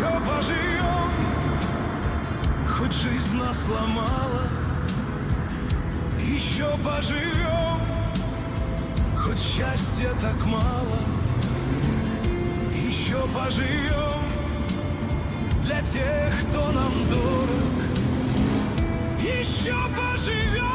Еще поживем, хоть жизнь нас сломала. Еще поживем, хоть счастья так мало. Еще поживем для тех, кто нам дорог. Еще поживем.